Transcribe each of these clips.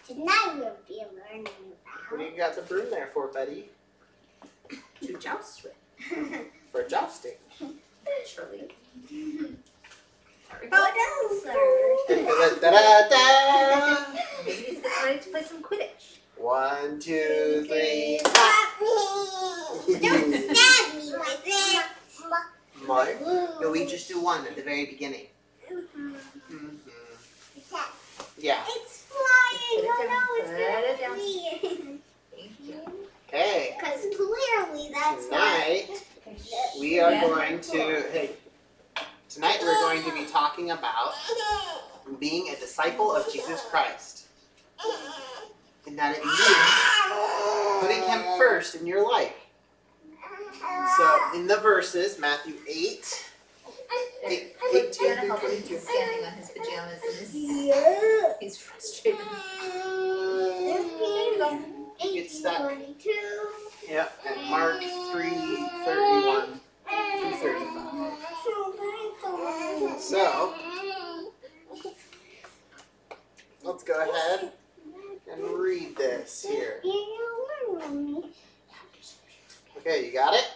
Tonight we'll be learning What do you got the broom there for, buddy? To joust with. For jousting. Surely. There we go. Da-da-da-da. Maybe he's getting ready to play some Quidditch. 1, 2, 3, Don't stab me with it. More? No, we just do one at the very beginning. Yeah. It's flying. Put it I down. know it's Put it down. going to Thank you. Okay. Because clearly that's Tonight we are going to. Hey. Tonight we're going to be talking about being a disciple of Jesus Christ, and that it means putting Him first in your life. So in the verses, Matthew 8. He's gonna help him. He's standing on his pajamas and he's frustrated. Get stuck. Yep, at Mark 3:31 through 35. So, let's go ahead and read this here. Okay, you got it?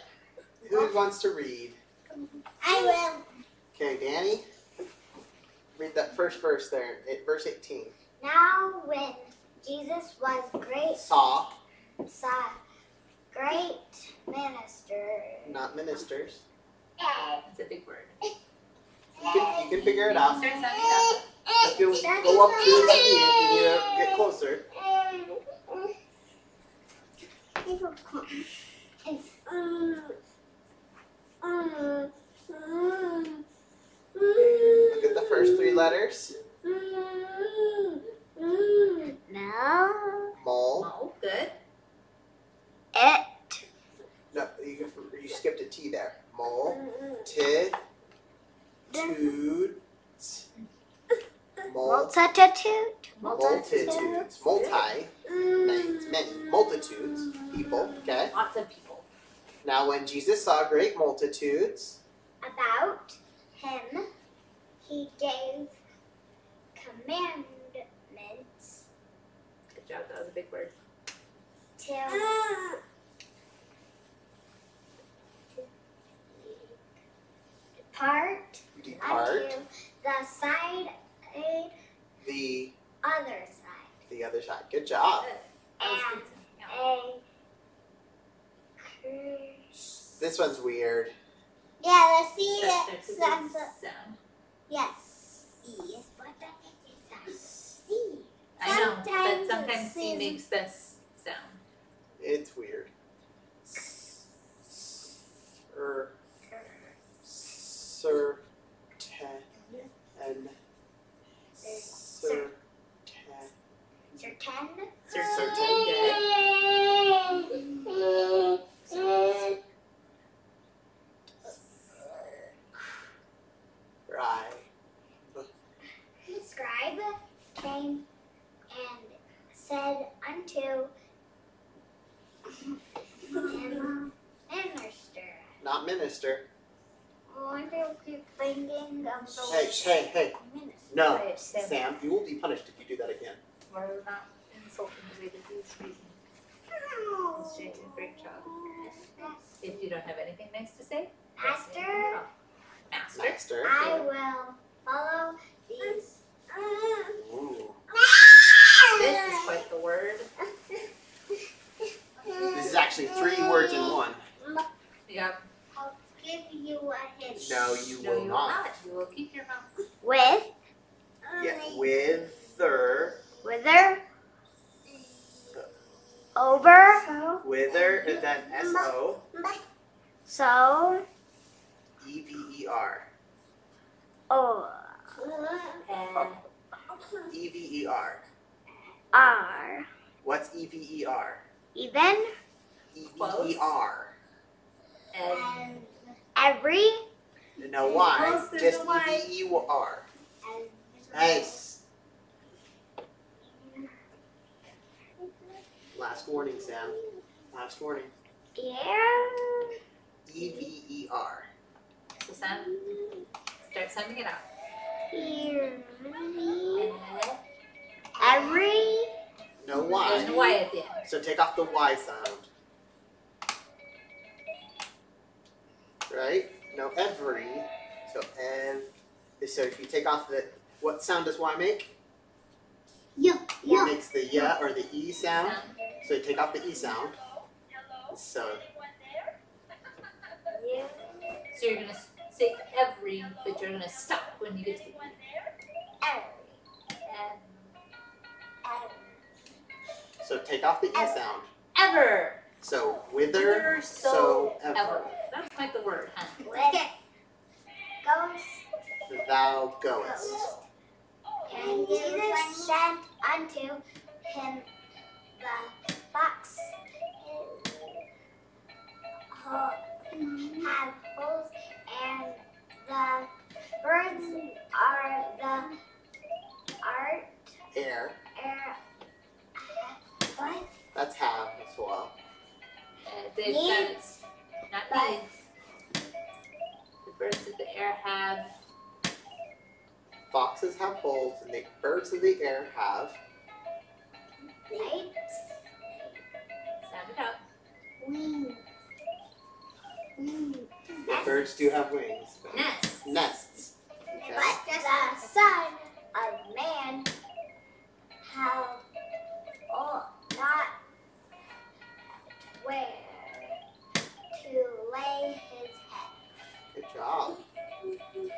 Who wants to read? I will. Okay, Danny. Read that first verse there, verse 18. Now when Jesus was Saw, great minister. not ministers. It's a big word. You can figure it out. Start sounding it If you go up to it if you need to get closer. Look at the first 3 letters. No. Mole. Oh, good. It. No, you skipped a T there. Mole. Tid. Toot. Multitude. Multitudes. Multi. Means many. Multitudes. People. Okay. Lots of people. Now when Jesus saw great multitudes. About him, he gave commandments Good job. That was a big word. to depart Depart. unto the side, The other side. the other side. Good job. That was good. Yeah. This one's weird. Yeah, let's see That it. starts with a sound. Yes. E. But that is C. I know, but Sometimes sometimes C it's- makes this sound. It's weird. Certain. Certain. Right. Scribe came and said unto him, minister. Not minister. I don't keep thinking of the Hey. minister. No. Say it, Sam. Sam, you will be punished if you do that again. We're not insulting the way that he was speaking. He's doing a great job. If you don't have anything nice to say, Master, Master. Master. I will follow these. Ooh. This is quite the word. This is actually 3 words in one. Yep. I'll give you a hint. No, you No, will you will not. not. You will keep your mouth. With. Yeah, wither. Wither. Over. Wither, and then S-O. So. E-V-E-R. O. And E-V-E-R. R. What's E-V-E-R? Even. E-V-E-R. and Every. No Y, Close to just the Y. E-V-E-R. Nice. Last warning, Sam. Last warning. Yeah. E-V-E-R. so sound. Start sounding it out. Here. And Every. and a Y at the end. So take off the Y sound. Right? No, every. So So if you take off the, what sound does Y make? Yeah. It makes the ya or the E sound. So you take off the E sound. So Yeah. So you're gonna say every, but you're gonna stop when you get to the E. so take off the E sound. Ever. So whither, so ever. That's quite the word, huh? Goes Thou goest. and Jesus said unto him, the fox have holes, and the birds are the Air. What? That's have as well. They've Needs. got it's not But- needs. The birds of the air have. Foxes have holes, and the birds of the air have. Lights. Sound it out. Wings. The birds do have wings. but- Nests. Nests. Okay. But the Son of Man have not where to lay his head. Good job.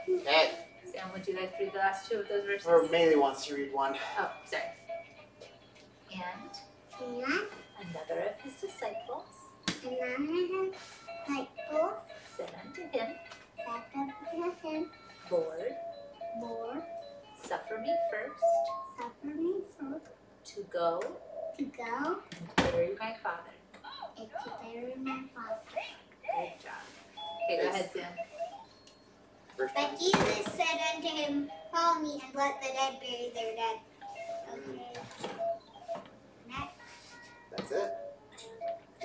Okay. Sam, would you like to read the last two of those verses? Or Maylee wants to read one. Oh, sorry. And another of his disciples said unto him, Lord, suffer me first to go and bury my father. Good job. Okay, go ahead, Sam. Verse But 1. Jesus said unto him, Follow me and let the dead bury their dead. Okay. Next. That's it.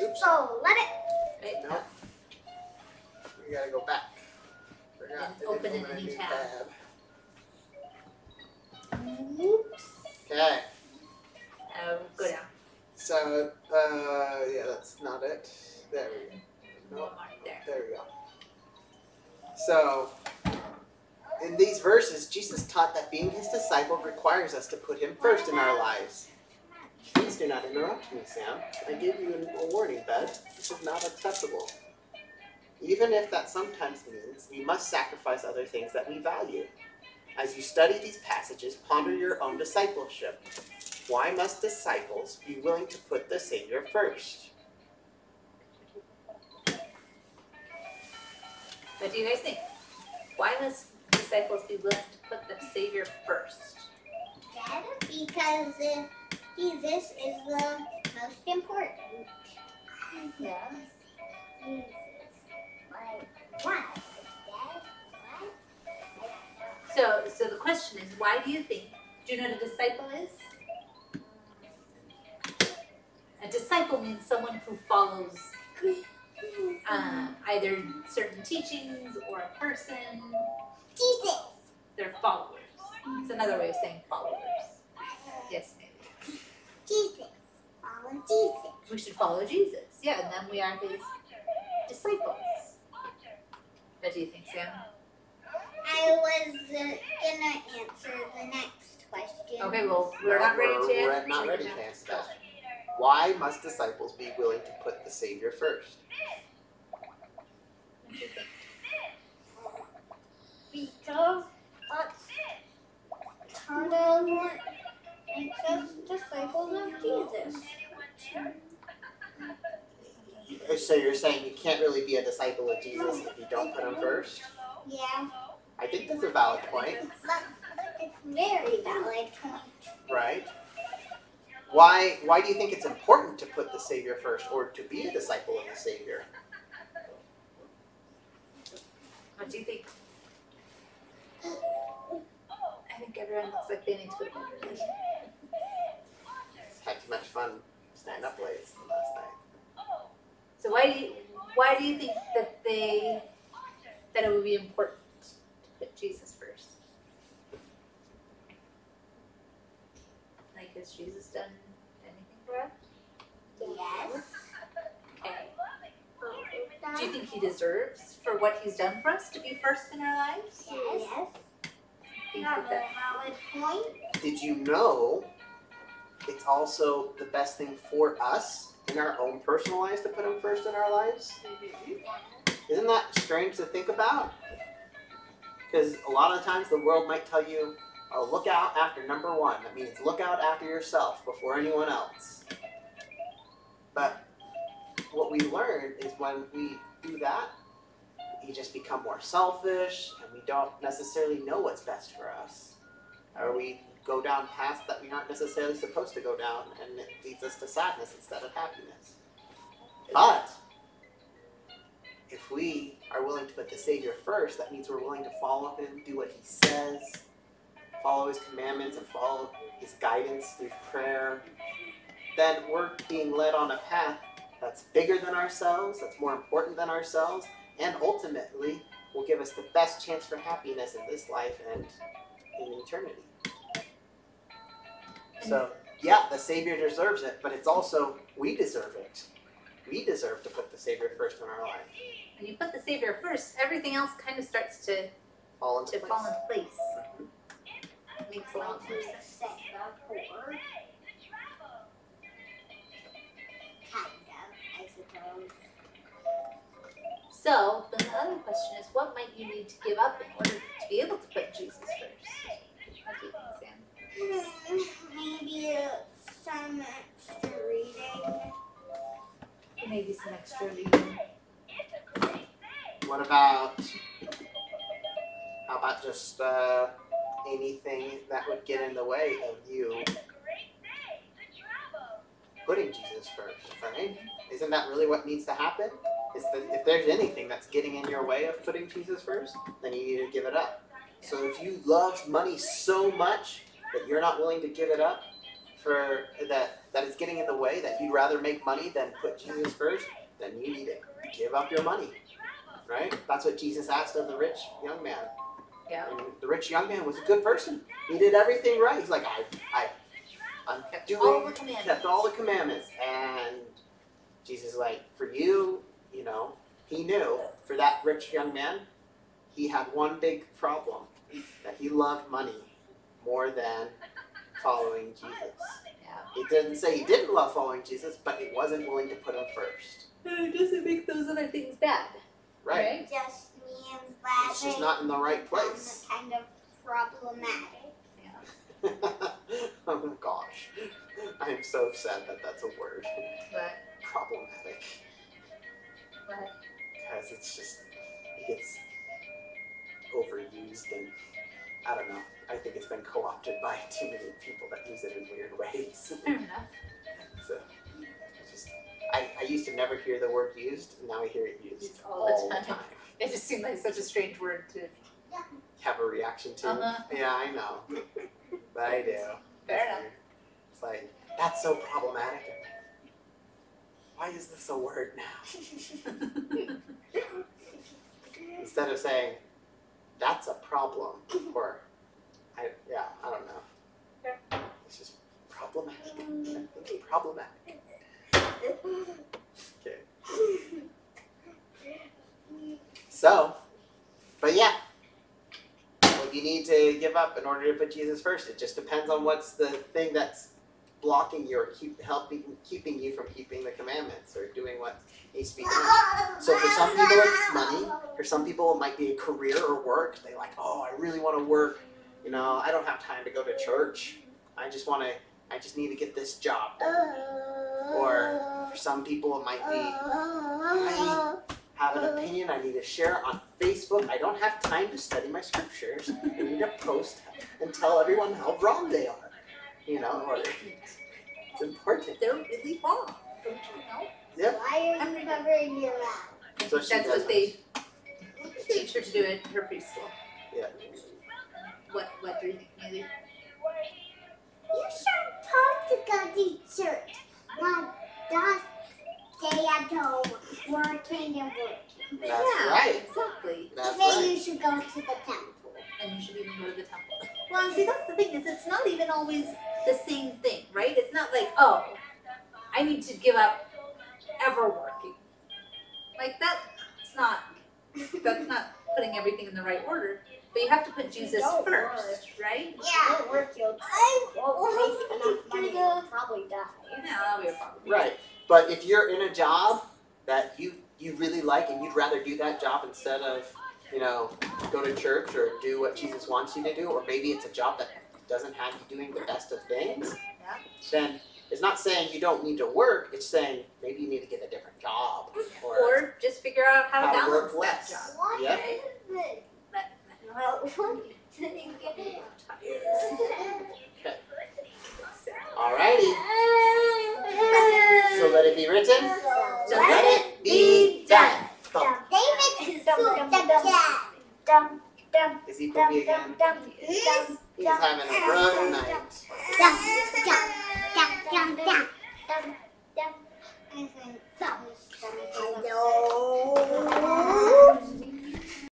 Oops. So let it. Right? Nope. We gotta go back. Forgot. And open in a new tab. Oops. Okay. Go down. So, yeah, that's not it. There we go. One Nope. more. There. There we go. So, in these verses, Jesus taught that being his disciple requires us to put him first in our lives. Please do not interrupt me, Sam. I gave you a warning, bud. This is not acceptable. Even if that sometimes means we must sacrifice other things that we value. As you study these passages, ponder your own discipleship. Why must disciples be willing to put the Savior first? What do you guys think? Why must disciples be willing to put the Savior first? Dad, because Jesus is the most important. Yeah. Jesus. Like, why? Dad? Why? So the question is, why do you think? Do you know what a disciple is? A disciple means someone who follows either certain teachings or a person. Jesus. They're followers. It's another way of saying followers. Yes, maybe. Jesus. Follow Jesus. We should follow Jesus. Yeah, and then we are his disciples. What do you think, Sam? I was gonna answer the next question. Okay, well, we're not ready to We're not ready to answer that. Why must disciples be willing to put the Savior first? What do you think? Because that's part of what makes us disciples of Jesus. So you're saying you can't really be a disciple of Jesus if you don't put him first? Yeah, I think that's a valid point, but it's very valid point. right? Why do you think it's important to put the Savior first or to be a disciple of the Savior? What do you think? I think everyone looks like they need to put better. Had too much fun staying up late last night. So why do you think that it would be important to put Jesus first? Like, has Jesus done anything for us? Yes. Okay. Do you think he deserves for what he's done for us to be first in our lives? Yes. Think Not that a valid point. Did you know it's also the best thing for us in our own personal lives to put him first in our lives? Isn't that strange to think about? Because a lot of times the world might tell you, oh, look out after number one. That means look out after yourself before anyone else. But what we learn is when we do that, we just become more selfish and we don't necessarily know what's best for us. Or we go down paths that we aren't necessarily supposed to go down, and it leads us to sadness instead of happiness. But if we are willing to put the Savior first, that means we're willing to follow him, do what he says, follow his commandments, and follow his guidance through prayer. Then we're being led on a path that's bigger than ourselves, that's more important than ourselves, and ultimately will give us the best chance for happiness in this life and in eternity. So, yeah, the Savior deserves it, but it's also, we deserve it. We deserve to put the Savior first in our life. when you put the Savior first, everything else kind of starts to Fall into fall into place. Mhm. Makes a lot more sense. Kind of, I suppose. So then the other question is, what might you need to give up in order to be able to put Jesus first? What do you think, Sam? Maybe some extra reading. Maybe some extra reading. What about, how about just anything that would get in the way of you putting Jesus first, right? Isn't that really what needs to happen? Is that if there's anything that's getting in your way of putting Jesus first, then you need to give it up. So if you love money so much that you're not willing to give it up, for that it's getting in the way, that you'd rather make money than put Jesus first, then you need to give up your money, right? That's what Jesus asked of the rich young man. Yeah. And the rich young man was a good person. He did everything right. He's like, I'm Kept doing, all the commandments. kept all the commandments. And Jesus is like, for you, he knew for that rich young man, he had one big problem, that he loved money more than following Jesus. Yeah. He didn't say he didn't love following Jesus, but he wasn't willing to put him first. It doesn't make those other things bad. Right. Just means that It's just not in the right place. kind of problematic. Oh gosh. I am so sad that that's a word. But Problematic. but Because it gets overused, and I don't know. I think it's been co-opted by too many people that use it in weird ways. fair enough. So it's just, I used to never hear the word used, and now I hear it used Used all all the the time. time. It just seemed like such a strange word to. Have a reaction to. Uh-huh. Yeah, I know. But I do. Fair enough. It's like, that's so problematic. Why is this a word now? Instead of saying, that's a problem, or, I don't know. It's just problematic. It's problematic. Okay. So, but yeah, what you need to give up in order to put Jesus first, it just depends on what's the thing that's blocking you or keeping you from keeping the commandments or doing what needs to be done. So for some people it's money, for some people it might be a career or work. They like, oh, I really want to work, I don't have time to go to church. I just need to get this job done. Or for some people it might be, I have an opinion I need to share on Facebook. I don't have time to study my scriptures. I need to post and tell everyone how wrong they are. Or it's important. They're really wrong. Don't you know? Yeah. Why are you covering your mouth? So she That's does what they teach her to do in her preschool. Yeah. What do you think, Neely? You should talk to go to church. Not stay at home, working and working. That's yeah, right. Exactly. That's Maybe right. you should go to the temple. And you should even go to the temple. Well, see, that's the thing, is it's not even always the same thing, right? It's not like, oh, I need to give up ever working. Like that's not putting everything in the right order. But you have to put Jesus first, right? Yeah. Don't work, you'll won't make enough money. You'll probably die. Yeah, we're probably Right. But if you're in a job that you really like and you'd rather do that job instead of, go to church or do what Jesus wants you to do, or maybe it's a job that doesn't have you doing the best of things, then it's not saying you don't need to work, it's saying maybe you need to get a different job. Or just figure out how to balance work that less. job. What Yeah. is it? Well, Alrighty. So let it be written. So Let it be done. Thump. David soup the cat. Is he poopy again? He's having a rough night. Dum, dum, dum, dum, dum.